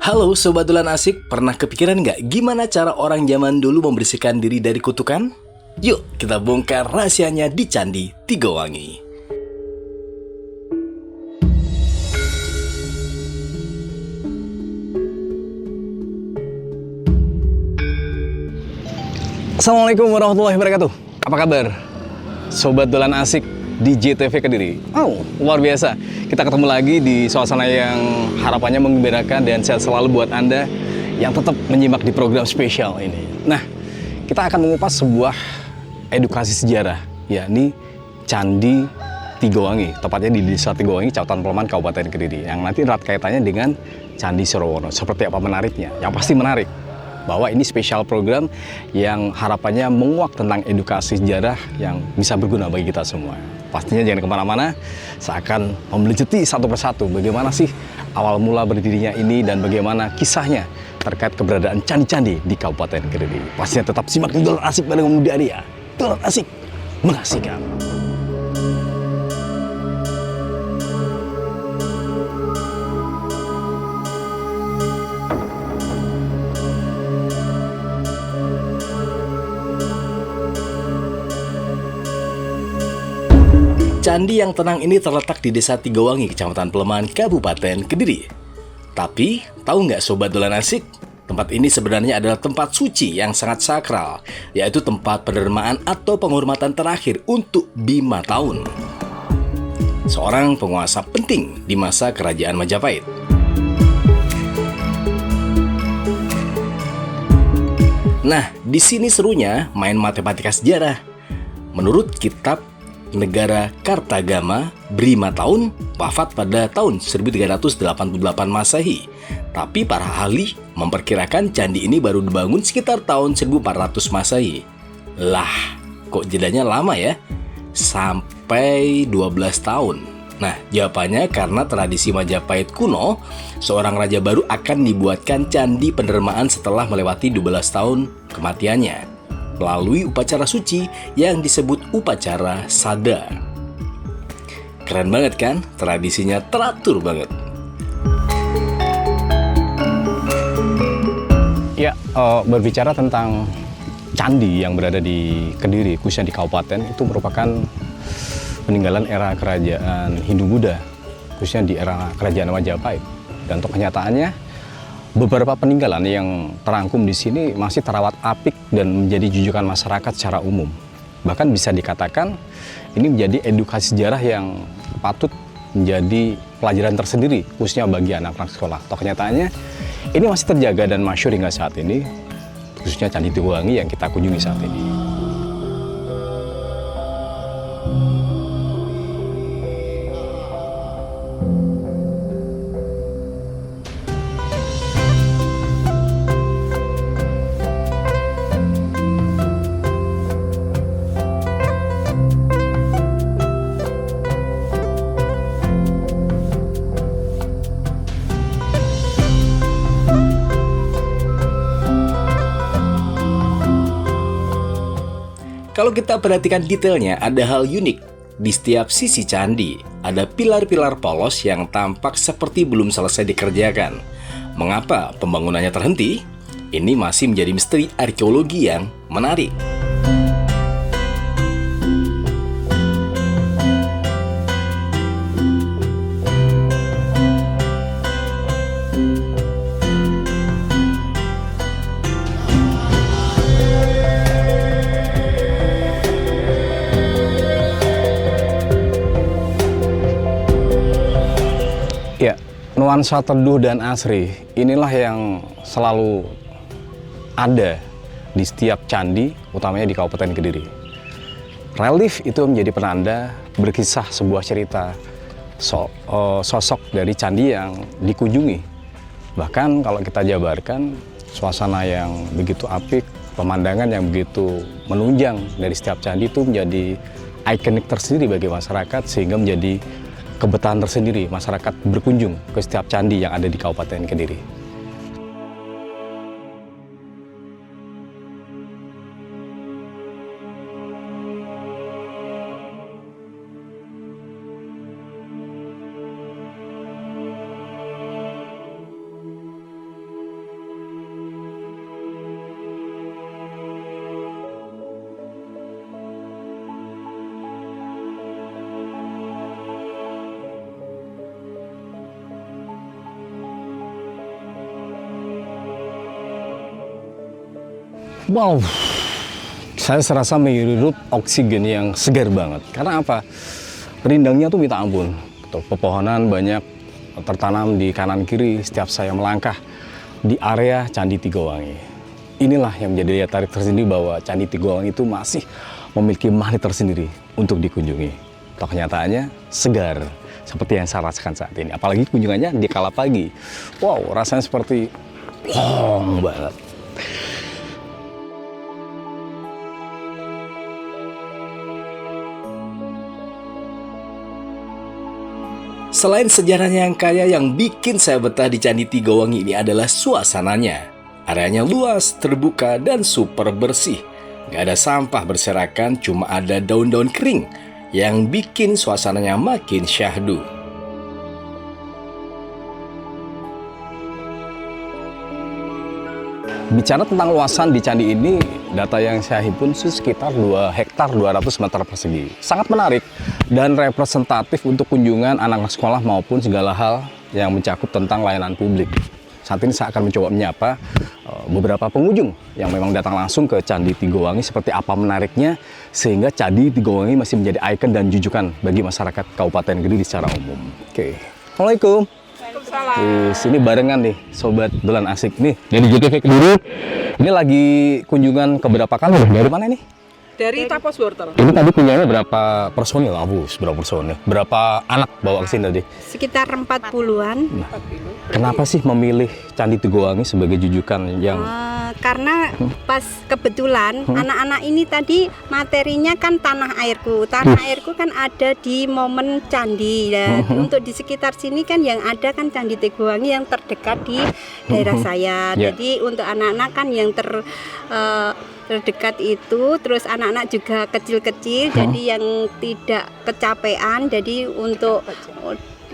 Halo Sobat Dulan Asik, pernah kepikiran nggak gimana cara orang zaman dulu membersihkan diri dari kutukan? Yuk kita bongkar rahasianya di Candi Tigowangi. Assalamualaikum warahmatullahi wabarakatuh. Apa kabar? Sobat Dolan Asik di JTV Kediri. Oh, luar biasa. Kita ketemu lagi di suasana yang harapannya menggembirakan dan sehat selalu buat Anda yang tetap menyimak di program spesial ini. Nah, kita akan mengupas sebuah edukasi sejarah, yakni Candi Tigowangi, tepatnya di Desa Tigowangi, Kecamatan Pleman, Kabupaten Kediri, yang nanti erat kaitannya dengan Candi Sorowono. Seperti apa menariknya? Yang pasti menarik, bahwa ini spesial program yang harapannya menguak tentang edukasi sejarah yang bisa berguna bagi kita semua. Pastinya jangan kemana-mana, saya akan membelejeti satu persatu bagaimana sih awal mula berdirinya ini dan bagaimana kisahnya terkait keberadaan candi-candi di Kabupaten Kediri. Pastinya tetap simak di Dolan Asik bareng Om Arya. Dolan Asik mengasihkan. Candi yang tenang ini terletak di Desa Tigowangi, Kecamatan Pleman, Kabupaten Kediri. Tapi, tahu nggak Sobat Dolan Asik? Tempat ini sebenarnya adalah tempat suci yang sangat sakral, yaitu tempat penerimaan atau penghormatan terakhir untuk Bima Taun, seorang penguasa penting di masa Kerajaan Majapahit. Nah, di sini serunya main matematika sejarah. Menurut kitab Negara Kartagama, Bima Taun wafat pada tahun 1388 Masehi. Tapi para ahli memperkirakan candi ini baru dibangun sekitar tahun 1400 Masehi. Lah, kok jedanya lama ya? Sampai 12 tahun. Nah, jawabannya karena tradisi Majapahit kuno, seorang raja baru akan dibuatkan candi penerimaan setelah melewati 12 tahun kematiannya, melalui upacara suci yang disebut upacara sada. Keren banget kan? Tradisinya teratur banget. Ya, berbicara tentang candi yang berada di Kediri, khususnya di kabupaten, itu merupakan peninggalan era kerajaan Hindu-Buddha, khususnya di era kerajaan Majapahit. Dan untuk kenyataannya, beberapa peninggalan yang terangkum di sini masih terawat apik dan menjadi jujukan masyarakat secara umum. Bahkan bisa dikatakan ini menjadi edukasi sejarah yang patut menjadi pelajaran tersendiri, khususnya bagi anak-anak sekolah. Toh kenyataannya ini masih terjaga dan masyhur hingga saat ini, khususnya Candi Tigowangi yang kita kunjungi saat ini. Kalau kita perhatikan detailnya, ada hal unik. Di setiap sisi candi, ada pilar-pilar polos yang tampak seperti belum selesai dikerjakan. Mengapa pembangunannya terhenti? Ini masih menjadi misteri arkeologi yang menarik. Ya, nuansa teduh dan asri inilah yang selalu ada di setiap candi, utamanya di Kabupaten Kediri. Relief itu menjadi penanda berkisah sebuah cerita sosok dari candi yang dikunjungi. Bahkan kalau kita jabarkan, suasana yang begitu apik, pemandangan yang begitu menunjang dari setiap candi itu menjadi ikonik tersendiri bagi masyarakat, sehingga menjadi kebetahan tersendiri masyarakat berkunjung ke setiap candi yang ada di Kabupaten Kediri. Wow, saya serasa menghirup oksigen yang segar banget. Karena apa? Rindangnya tuh minta ampun. Tuh, pepohonan banyak tertanam di kanan kiri setiap saya melangkah di area Candi Tigowangi. Inilah yang menjadi daya tarik tersendiri bahwa Candi Tigowangi itu masih memiliki magnet tersendiri untuk dikunjungi. Toh kenyataannya segar, seperti yang saya rasakan saat ini. Apalagi kunjungannya di kala pagi. Wow, rasanya seperti plong banget. Selain sejarahnya yang kaya, yang bikin saya betah di Candi Tigowangi ini adalah suasananya. Areanya luas, terbuka, dan super bersih. Gak ada sampah berserakan, cuma ada daun-daun kering yang bikin suasananya makin syahdu. Bicara tentang luasan di candi ini, data yang saya himpun sih sekitar 2 hektar 200 meter persegi. Sangat menarik dan representatif untuk kunjungan anak-anak sekolah maupun segala hal yang mencakup tentang layanan publik. Saat ini saya akan mencoba menyapa beberapa pengunjung yang memang datang langsung ke Candi Tigowangi, seperti apa menariknya sehingga Candi Tigowangi masih menjadi ikon dan jujukan bagi masyarakat Kabupaten Kediri secara umum. Oke. Assalamualaikum. Ini barengan nih, sobat dolan asik nih. Dari JTV Kediri. Ini lagi kunjungan ke berapa kali? Dari mana nih? Dari Tapos Wortel. Ini tadi kunjungannya berapa personil? Berapa personil? Berapa anak bawa ke sini tadi? Sekitar 40-an. Nah, kenapa sih memilih Candi Tigowangi sebagai jujukan yang Karena pas kebetulan anak-anak ini tadi materinya kan tanah airku. Tanah airku kan ada di momen candi. Dan untuk di sekitar sini kan yang ada kan Candi Tigowangi yang terdekat di daerah saya. Ya. Jadi untuk anak-anak kan yang terdekat itu, terus anak-anak juga kecil-kecil, jadi yang tidak kecapean, jadi untuk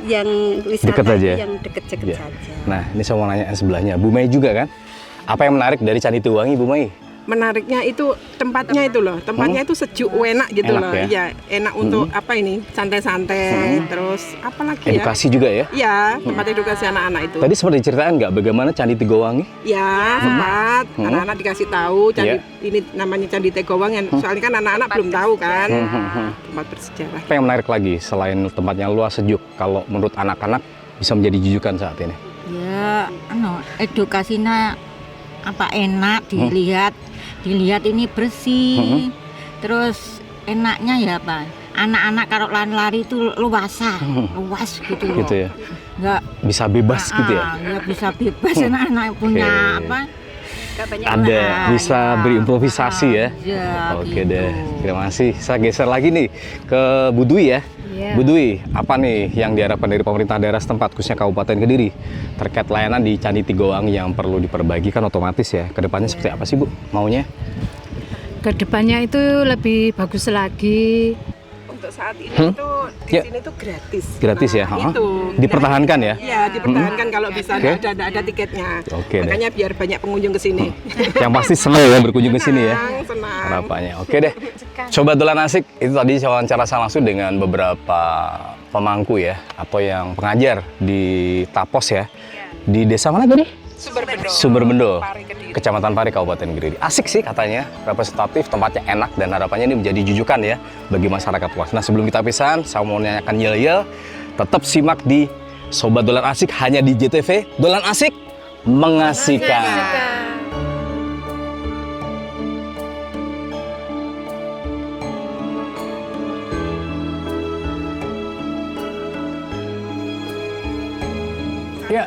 yang wisata Deket aja. yang deket-deket Ya. saja. Nah, ini saya mau nanya yang sebelahnya. Bu Mei juga kan? Apa yang menarik dari Candi Tigowangi, Bu Mei? Menariknya itu tempatnya itu loh. Tempatnya itu sejuk, enak gitu Enak loh. ya? Ya, enak untuk apa ini? Santai-santai. Terus apa lagi ya? Edukasi juga ya? Iya, tempat edukasi anak-anak itu. Tadi sempat diceritain nggak bagaimana Candi Tigowangi? Ya, sempat anak-anak dikasih tahu candi Iya. ini namanya Candi Tigowangi. Soalnya kan anak-anak belum tahu kan. Tempat bersejarah. Apa yang menarik lagi selain tempatnya luas sejuk? Kalau menurut anak-anak bisa menjadi jujukan saat ini? Ya, edukasinya apa enak dilihat ini bersih. Terus enaknya ya Pak, anak-anak kalau lari-lari itu luas gitu loh. Gitu ya? Nggak Bisa bebas gitu ya? nggak bisa bebas anak-anak punya Oke. apa? Ada, bisa berimprovisasi ya? Ya, Oke gitu. deh, terima kasih. Saya geser lagi nih ke Bu Dwi ya. Iya. Bu Dwi, apa nih yang diharapkan dari pemerintah daerah setempat, khususnya Kabupaten Kediri, terkait layanan di Candi Tigowangi yang perlu diperbaiki kan otomatis ya? Kedepannya seperti apa sih Bu maunya? Kedepannya itu lebih bagus lagi. Untuk saat ini itu di Ya. sini tuh gratis. Gratis ya? Nah, itu. Dipertahankan ya? Iya, dipertahankan kalau bisa Oke. ada tiketnya. Oke deh. Makanya biar banyak pengunjung ke sini. Yang pasti senang ya berkunjung ke sini ya? Senang. Harapannya. Oke deh. Coba dolan asik, itu tadi wawancara saya langsung dengan beberapa pemangku ya, atau yang pengajar di Tapos ya. Di desa mana tadi? Sumberbendo, Kecamatan Pari, Kabupaten Kediri. Asik sih katanya, representatif, tempatnya enak, dan harapannya ini menjadi jujukan ya bagi masyarakat luas. Nah sebelum kita pisahan, saya mau nanyakan yel-yel, tetap simak di Sobat Dolan Asik hanya di JTV. Dolan Asik mengasihkan. Ya,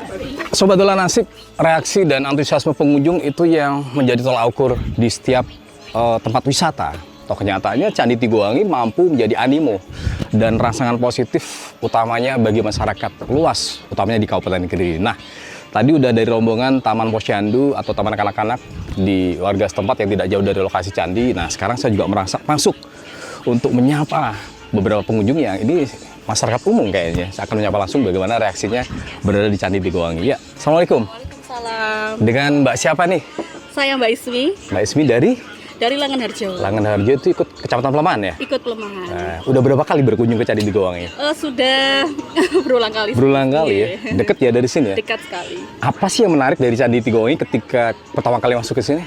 Sobat Dolan Asik, reaksi dan antusiasme pengunjung itu yang menjadi tolak ukur di setiap tempat wisata. Toh kenyataannya Candi Tigowangi mampu menjadi animo dan rangsangan positif utamanya bagi masyarakat luas, utamanya di Kabupaten Kediri. Nah, tadi udah dari rombongan Taman Posyandu atau Taman Kanak-Kanak di warga setempat yang tidak jauh dari lokasi candi. Nah, sekarang saya juga masuk untuk menyapa beberapa pengunjung yang ini masyarakat umum kayaknya. Saya akan menyapa langsung bagaimana reaksinya berada di Candi Tigowangi. Ya, Assalamualaikum. Waalaikumsalam. Dengan Mbak siapa nih? Saya Mbak Ismi Mbak Ismi dari dari Langenharjo. Langenharjo, itu ikut Kecamatan Pelemahan ya? Ikut pelemahan. Nah, udah berapa kali berkunjung ke Candi Tigowangi? Sudah berulang kali. Berulang kali ya? Iya. Deket ya dari sini ya? Dekat sekali. Apa sih yang menarik dari Candi Tigowangi ketika pertama kali masuk ke sini?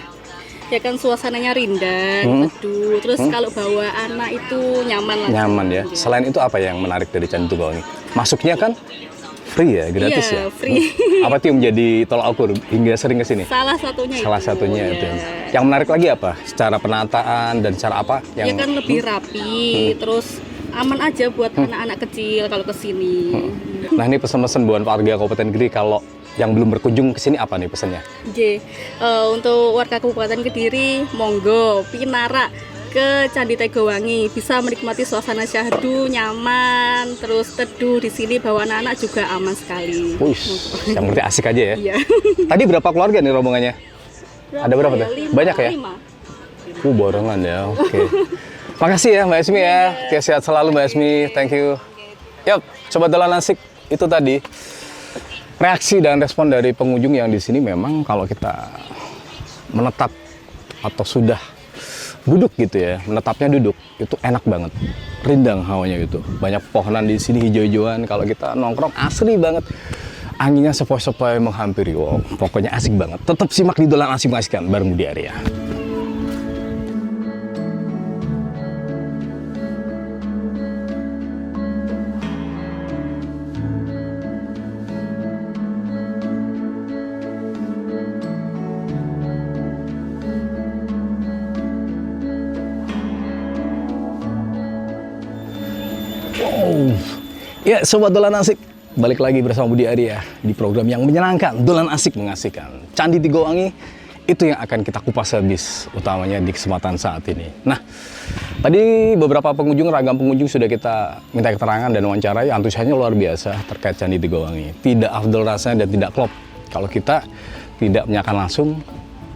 Ya kan suasananya rindang, teduh. Terus kalau bawa anak itu nyaman lah. Nyaman ya. Selain itu apa yang menarik dari Candi Tigawangi? Masuknya kan free ya, gratis Iya, ya. free. Apa tuh yang menjadi tolak ukur hingga sering ke sini? Salah satunya Salah itu. satunya ya. itu. Yang menarik lagi apa? Secara penataan dan cara apa? Ya kan lebih rapi, terus aman aja buat anak-anak kecil kalau ke sini. Nah ini pesan-pesan buat warga Kabupaten Kediri kalau yang belum berkunjung ke sini apa nih pesannya? Untuk warga Kabupaten Kediri, monggo pinara ke Candi Tegowangi, bisa menikmati suasana syahdu, nyaman, terus teduh di sini, bawa anak-anak juga aman sekali. Wih, yang penting asik aja ya. Iya. Tadi berapa keluarga nih rombongannya? Ada berapa tuh? Banyak ya? 5. Barengan ya, oke. Makasih ya Mbak Esmi ya. Oke, sehat selalu Mbak Esmi, thank you. Yap, Sobat Dolan Asik, itu tadi reaksi dan respon dari pengunjung yang di sini. Memang kalau kita menetap atau sudah duduk gitu ya, menetapnya duduk, itu enak banget. Rindang hawanya gitu. Banyak pohonan di sini hijau-hijauan. Kalau kita nongkrong asri banget. Anginnya sepoi-sepoi menghampiri. Wow, pokoknya asik banget. Tetap simak di Dolan Asik mengasihkan bareng Budi Arya. Ya, Sobat Dolan Asik, balik lagi bersama Budi Arya di program yang menyenangkan, Dolan Asik mengasihkan. Candi Tigawangi itu yang akan kita kupas habis, utamanya di kesempatan saat ini. Nah, tadi beberapa pengunjung, ragam pengunjung sudah kita minta keterangan dan wawancarai, antusiasnya luar biasa terkait Candi Tigawangi. Tidak afdol rasanya dan tidak klop kalau kita tidak menanyakan langsung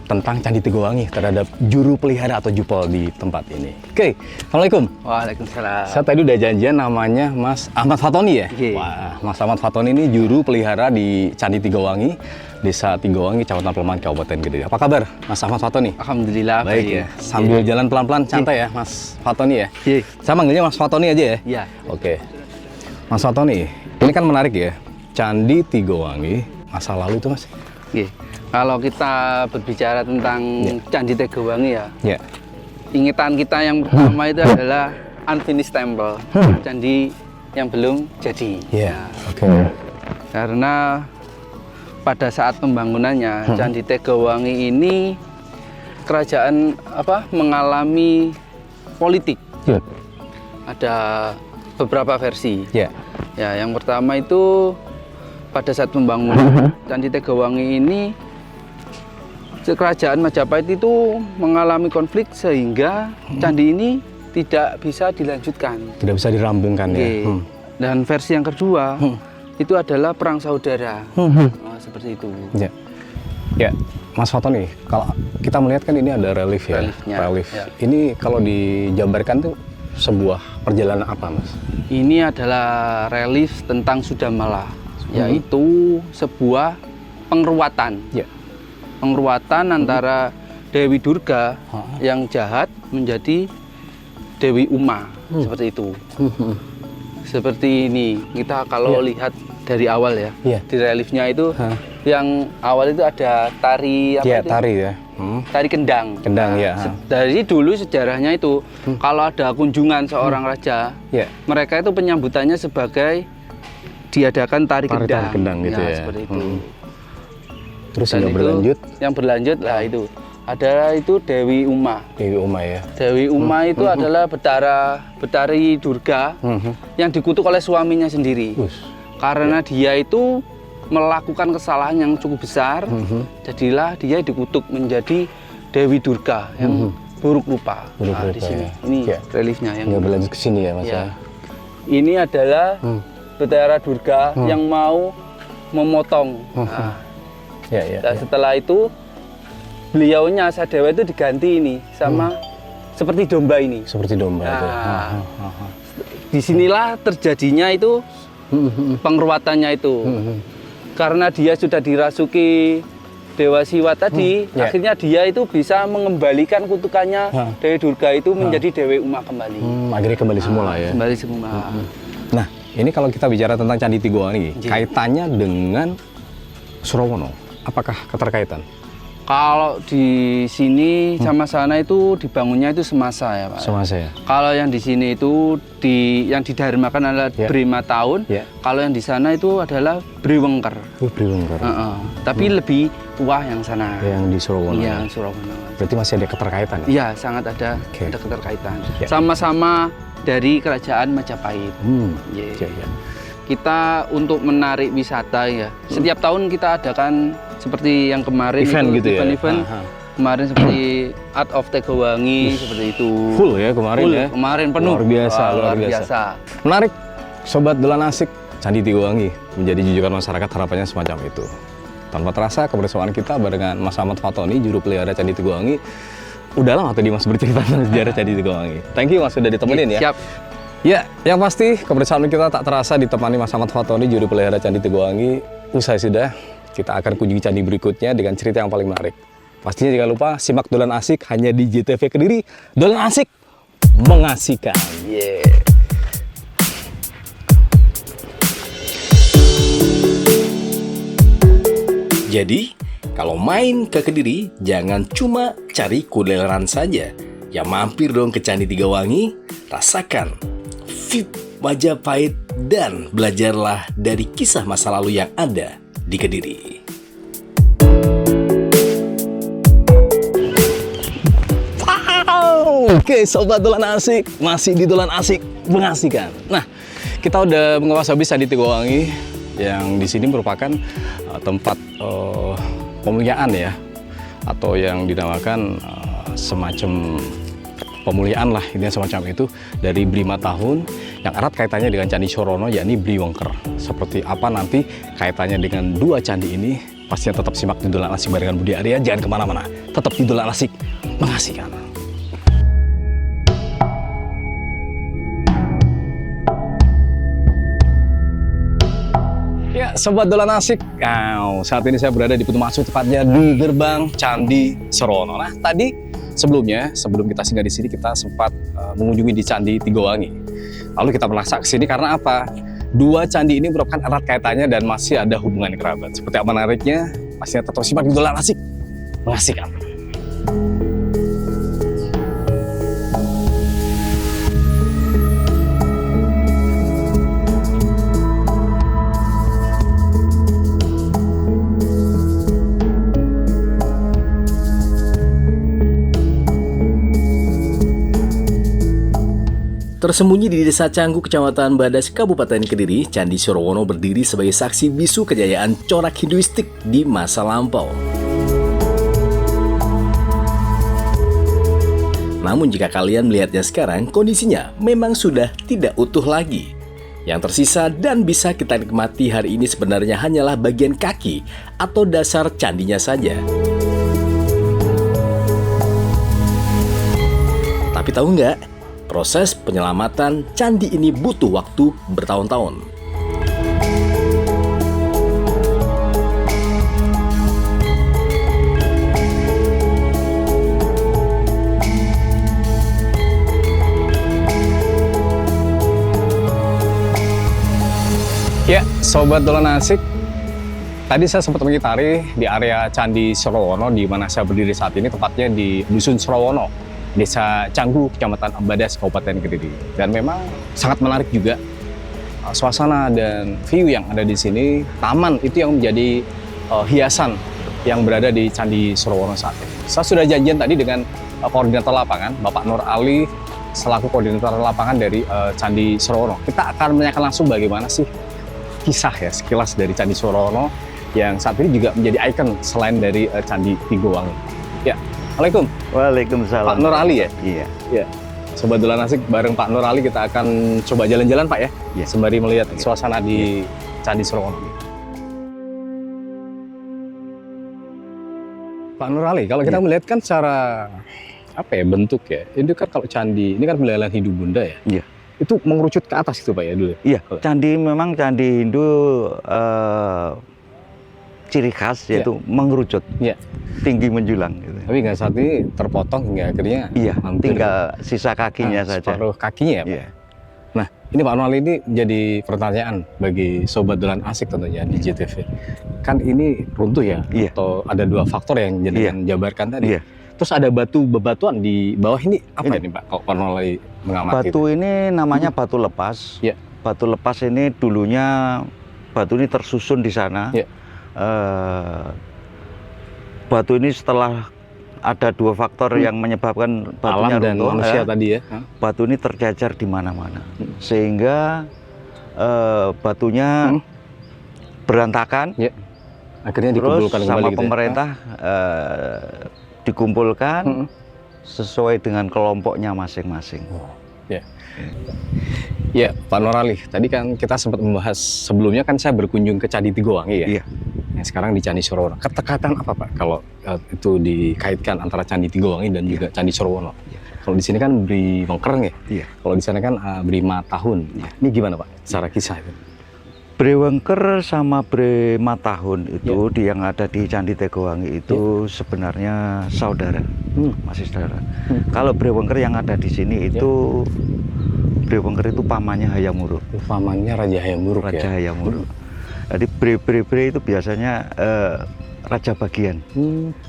tentang Candi Tigawangi terhadap juru pelihara atau jupol di tempat ini. Oke, Assalamualaikum. Waalaikumsalam. Saya tadi udah janjian, namanya Mas Ahmad Fatoni ya? Iya. Wah, Mas Ahmad Fatoni ini juru pelihara di Candi Tigawangi, Desa Tigawangi, Kecamatan Pleman, Kabupaten Kediri. Apa kabar Mas Ahmad Fatoni? Alhamdulillah. Baik ya. Sambil jalan pelan-pelan santai ya Mas Fatoni ya? Iya. Saya manggilnya Mas Fatoni aja ya? Iya. Oke. Mas Fatoni, ini kan menarik ya. Candi Tigawangi, masa lalu itu Mas? Iya. Kalau kita berbicara tentang Candi Tigawangi ya, ingatan kita yang pertama itu adalah unfinished temple, candi yang belum jadi. Iya. Oke. Karena pada saat pembangunannya Candi Tigawangi ini kerajaan mengalami politik. Iya. Ada beberapa versi. Iya. Ya, yang pertama itu pada saat pembangunan Candi Tigawangi ini kerajaan Majapahit itu mengalami konflik sehingga candi ini tidak bisa dilanjutkan. Tidak bisa dirampungkan ya. Dan versi yang kedua itu adalah perang saudara. Seperti itu. Ya. Ya, Mas Fatoni, kalau kita melihat kan ini ada relief ya. Relief. Ya. Ini kalau digambarkan tuh sebuah perjalanan apa, Mas? Ini adalah relief tentang Sudamala, yaitu sebuah pengeruatan. Ya. Pengeruatan antara Dewi Durga yang jahat menjadi Dewi Uma, seperti itu. Seperti ini, kita kalau lihat dari awal ya, di reliefnya itu yang awal itu ada tari apa itu? Tari ya. Tari kendang. Kendang ya. Dari dulu sejarahnya itu kalau ada kunjungan seorang raja, mereka itu penyambutannya sebagai diadakan tari kendang. Kendang gitu ya. Seperti itu. Terus yang berlanjut lah itu ada itu Dewi Uma. Dewi Uma ya. Dewi Uma itu adalah betari Durga yang dikutuk oleh suaminya sendiri. Karena dia itu melakukan kesalahan yang cukup besar, jadilah dia dikutuk menjadi Dewi Durga yang buruk rupa. Di sini ini reliefnya yang berlanjut ke sini ya, Mas. Ya. Ini adalah betara Durga yang mau memotong. Dan setelah itu beliaunya Sadewa itu diganti ini sama seperti domba ini. Seperti domba itu. Disinilah terjadinya itu pengeruatannya itu. Karena dia sudah dirasuki Dewa Siwa tadi, akhirnya dia itu bisa mengembalikan kutukannya Dewi Durga itu menjadi Dewi Uma kembali. Akhirnya kembali semula ya. Kembali semula. Nah, ini kalau kita bicara tentang Candi Tigawangi, kaitannya dengan Surawono. Apakah keterkaitan? Kalau di sini sama sana itu dibangunnya itu semasa ya Pak. Semasa ya. Kalau yang di sini itu yang didharmakan adalah Bri 5 tahun. Kalau yang di sana itu adalah Bri Wengker. Bri-Wengker. Tapi lebih tua yang sana. Yang di Surawono. Iya, Surawono. Berarti masih ada keterkaitan ya? Iya, sangat ada keterkaitan. Sama-sama dari kerajaan Majapahit. Kita untuk menarik wisata ya. Setiap tahun kita adakan seperti yang kemarin event itu, gitu ya. Event kemarin seperti Art of Tegowangi seperti itu. Full ya kemarin ya. Kemarin penuh. Luar biasa. Menarik, Sobat Dolan Asik, Candi Tigowangi menjadi jujukan masyarakat, harapannya semacam itu. Tanpa terasa kebersamaan kita barengan Mas Ahmad Fatoni, juru pelihara Candi Tigowangi. Udah lama tadi Mas bercerita tentang sejarah Candi Tigowangi. Thank you Mas sudah ditemenin ya. Siap. Ya, yang pasti kebersamaan kita tak terasa ditemani Mas Ahmad Fatoni, juru pelihara Candi Tigowangi. Usai sudah, kita akan kunjungi candi berikutnya dengan cerita yang paling menarik. Pastinya jangan lupa simak Dolan Asik hanya di JTV Kediri. Dolan Asik mengasihkan. Jadi, kalau main ke Kediri, jangan cuma cari kulineran saja. Ya mampir dong ke Candi Tigowangi, rasakan VIP Majapahit dan belajarlah dari kisah masa lalu yang ada di Kediri. Oke, Sobat Dolan Asik, masih di Dolan Asik mengasihkan. Nah, kita udah mengulas habis Candi Tigowangi yang di sini merupakan tempat pemuliaan ya, atau yang dinamakan semacam pemuliaan lah, intinya semacam itu, dari Bri 5 tahun yang erat kaitannya dengan Candi Sorono, yakni Bri Wengker. Seperti apa nanti kaitannya dengan dua candi ini, pastinya tetap simak di Dolan Asik barengan Budi Arya. Jangan kemana-mana, tetap di Dolan Asik mengasihkan. Ya, Sobat Dolan Asik, saat ini saya berada di pintu masuk, tepatnya di gerbang Candi Sorono. Nah, tadi sebelum kita singgah di sini, kita sempat mengunjungi di Candi Tigowangi. Lalu kita merasa ke sini karena apa? Dua candi ini merupakan erat kaitannya dan masih ada hubungan kerabat. Seperti apa menariknya? Pastinya tetap simak di Dolan Asik mengasihkan. Tersembunyi di Desa Canggu, Kecamatan Badas, Kabupaten Kediri, Candi Sorowono berdiri sebagai saksi bisu kejayaan corak Hinduistik di masa lampau. Namun jika kalian melihatnya sekarang, kondisinya memang sudah tidak utuh lagi. Yang tersisa dan bisa kita nikmati hari ini sebenarnya hanyalah bagian kaki atau dasar candinya saja. Tapi tahu nggak? Proses penyelamatan candi ini butuh waktu bertahun-tahun. Ya, Sobat Dolan Asik, tadi saya sempat mengitari di area Candi Sorowono di mana saya berdiri saat ini, tepatnya di Dusun Sorowono, Desa Canggu, Kecamatan Badas, Kabupaten Kediri. Dan memang sangat menarik juga suasana dan view yang ada di sini. Taman itu yang menjadi hiasan yang berada di Candi Sorowono saat ini. Saya sudah janjian tadi dengan koordinator lapangan, Bapak Nur Ali, selaku koordinator lapangan dari Candi Sorowono. Kita akan menanyakan langsung bagaimana sih kisah ya, sekilas dari Candi Sorowono yang saat ini juga menjadi ikon selain dari Candi Tigowangi. Ya, Assalamualaikum. Waalaikumsalam. Pak Nur Ali ya? Iya. Ya. Sobat Dolan Asik bareng Pak Nur Ali kita akan coba jalan-jalan Pak ya? Iya. Sembari melihat suasana di Candi Sorowono. Pak Nur Ali, kalau kita melihat kan secara apa ya, bentuk ya, ini kan kalau candi, ini kan peliharaan Hindu Bunda ya? Iya. Itu mengerucut ke atas itu Pak ya dulu? Iya, memang candi Hindu ciri khas yaitu mengerucut, tinggi menjulang. Gitu. Tapi nggak saat ini terpotong hingga akhirnya hampir tinggal sisa kakinya saja. Separuh kakinya ya Pak? Iya. Nah, Ini Pak Nol, ini jadi pertanyaan bagi Sobat Dolan Asik tentunya di JTV. Kan ini runtuh ya? Iya. Atau ada 2 faktor yang jadikan jabarkan tadi. Iya. Terus ada bebatuan di bawah ini, apa ini Pak? Kalau Pak Nol mengamati Batu ini namanya batu lepas. Iya. Batu lepas ini dulunya batu ini tersusun di sana. Iya. Batu ini setelah ada 2 faktor yang menyebabkan batunya alam dan runtuh, manusia tadi ya. batu ini tercecer di mana-mana, sehingga batunya berantakan. Ya. Akhirnya Terus dikumpulkan sama kembali gitu ya. pemerintah dikumpulkan sesuai dengan kelompoknya masing-masing. Ya. Ya, Pak Norali, tadi kan kita sempat membahas sebelumnya kan saya berkunjung ke Candi Tigowangi ya. Iya. Yang sekarang di Candi Sorowono. Ketekatan apa Pak kalau itu dikaitkan antara Candi Tigowangi dan juga Candi Sorowono? Kalau di sini kan beri Wengkereng ya. Iya. Kalau di sana kan beri Matahun. Ini gimana Pak secara kisah itu? Brewengker sama Bre Matahun itu yang ada di Candi Tegowangi itu sebenarnya saudara, masih saudara. Kalau Brewengker yang ada di sini itu Brewengker itu pamannya Hayam Wuruk. Pamannya Raja Hayam Wuruk ya. Raja Hayam Wuruk. Jadi Bre itu biasanya raja bagian.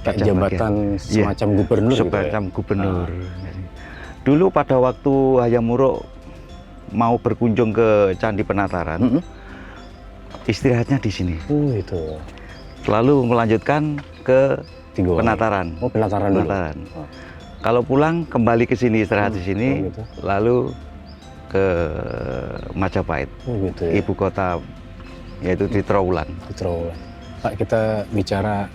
Kayak Raja jabatan semacam gubernur gitu ya? Semacam gubernur. Dulu pada waktu Hayam Wuruk mau berkunjung ke Candi Penataran, istirahatnya di sini. Itu. Lalu melanjutkan ke Tigowangi. Penataran. Oh, Penataran dulu. Penataran. Kalau pulang kembali ke sini, istirahat di sini, gitu. lalu ke Majapahit, gitu ya. ibu kota, yaitu di Trowulan. Di Trowulan. Pak, kita bicara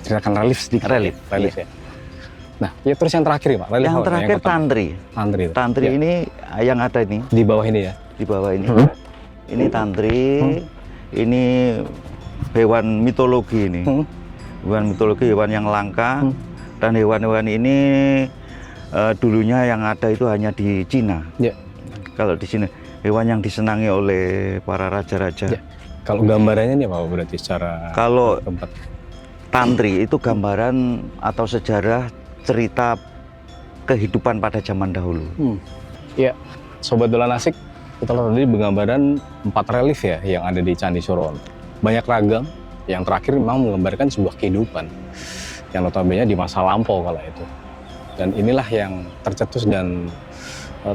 ceritakan relief sedikit. Relief, ya. Nah, ya terus yang terakhir ya Pak. Relief Yang apa? terakhir pertama? Tantri. Tantri. Tantri Ya. ini yang ada ini. Di bawah ini ya. Di bawah ini. Ini Tantri. Ini hewan mitologi ini. Hewan mitologi, hewan yang langka. Dan hewan-hewan ini dulunya yang ada itu hanya di Cina. Ya. Kalau di sini hewan yang disenangi oleh para raja-raja. Ya. Kalau gambarannya nih Pak berarti secara Kalau tempat. Tantri itu gambaran atau sejarah cerita kehidupan pada zaman dahulu. Ya, Sobat Dolan Asik, kita lihat tadi penggambaran 4 relief ya yang ada di Candi Sorowono. Banyak ragam. Yang terakhir memang menggambarkan sebuah kehidupan yang notabene di masa lampau kala itu. Dan inilah yang tercetus dan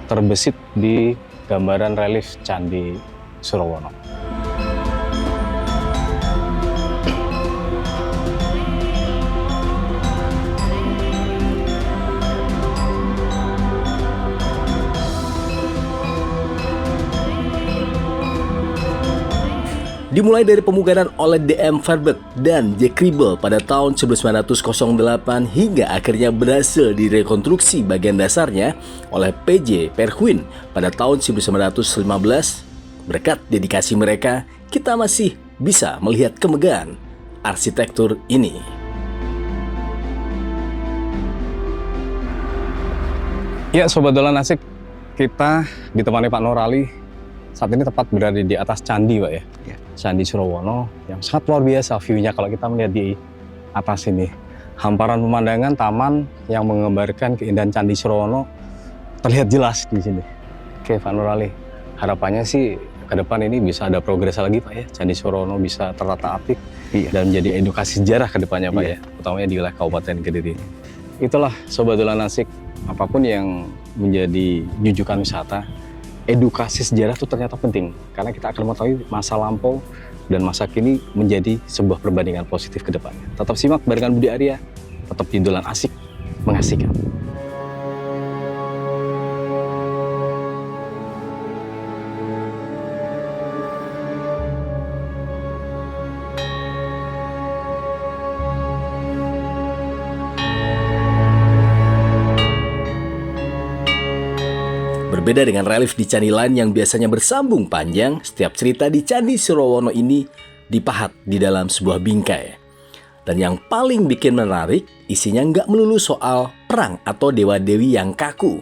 terbesit di gambaran relief Candi Sorowono. Dimulai dari pemugaran oleh D.M. Verbeek dan Jack Ribble pada tahun 1908 hingga akhirnya berhasil direkonstruksi bagian dasarnya oleh P.J. Verhoeven pada tahun 1915. Berkat dedikasi mereka, kita masih bisa melihat kemegahan arsitektur ini. Ya, Sobat Dolan Asik, kita ditemani Pak Norali saat ini tepat berada di atas candi Pak ya. Candi Sorowono yang sangat luar biasa view-nya kalau kita melihat di atas ini. Hamparan pemandangan taman yang menggambarkan keindahan Candi Sorowono terlihat jelas di sini. Oke Pak Norali, harapannya sih ke depan ini bisa ada progres lagi Pak ya. Candi Sorowono bisa tertata apik dan menjadi edukasi sejarah ke depannya Pak ya, utamanya di wilayah Kabupaten Kediri. Itulah Sobat Dolan Asik, apapun yang menjadi jujukan wisata, edukasi sejarah itu ternyata penting karena kita akan mengetahui masa lampau dan masa kini menjadi sebuah perbandingan positif ke depannya. Tetap simak barengan Budi Arya, tetap di Dolan Asik, mengasihkan. Berbeda dengan relief di candi lain yang biasanya bersambung panjang, setiap cerita di Candi Sorowono ini dipahat di dalam sebuah bingkai. Dan yang paling bikin menarik, isinya nggak melulu soal perang atau dewa-dewi yang kaku.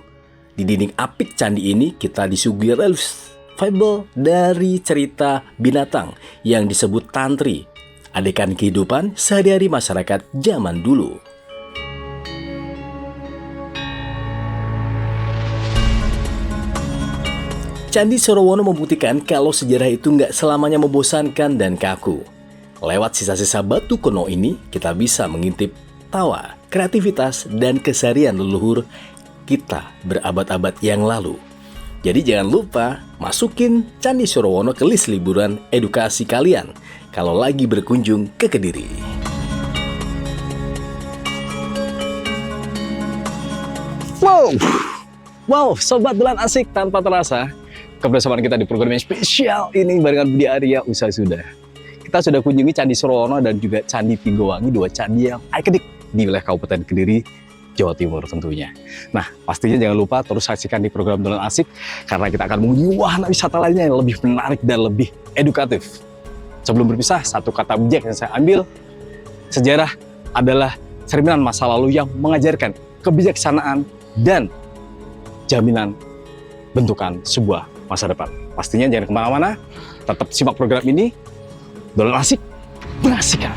Di dinding apik candi ini kita disuguhi relief fable dari cerita binatang yang disebut tantri, adegan kehidupan sehari-hari masyarakat zaman dulu. Candi Sorowono membuktikan kalau sejarah itu nggak selamanya membosankan dan kaku. Lewat sisa-sisa batu kuno ini, kita bisa mengintip tawa, kreativitas, dan keseharian leluhur kita berabad-abad yang lalu. Jadi jangan lupa masukin Candi Sorowono ke list liburan edukasi kalian kalau lagi berkunjung ke Kediri. Wow, Sobat Dolan Asik, tanpa terasa kebersamaan kita di program yang spesial ini barengan Budi Arya usai sudah. Kita sudah kunjungi Candi Sorowono dan juga Candi Tigowangi, dua candi yang ikonik di wilayah Kabupaten Kediri, Jawa Timur tentunya. Nah, pastinya jangan lupa terus saksikan di program Dolan Asik karena kita akan mengunjungi wahana wisata lainnya yang lebih menarik dan lebih edukatif. Sebelum berpisah, satu kata bijak yang saya ambil, sejarah adalah cerminan masa lalu yang mengajarkan kebijaksanaan dan jaminan bentukan sebuah masa depan. Pastinya jangan kemana-mana, tetap simak program ini. Dolan Asik, berasikan.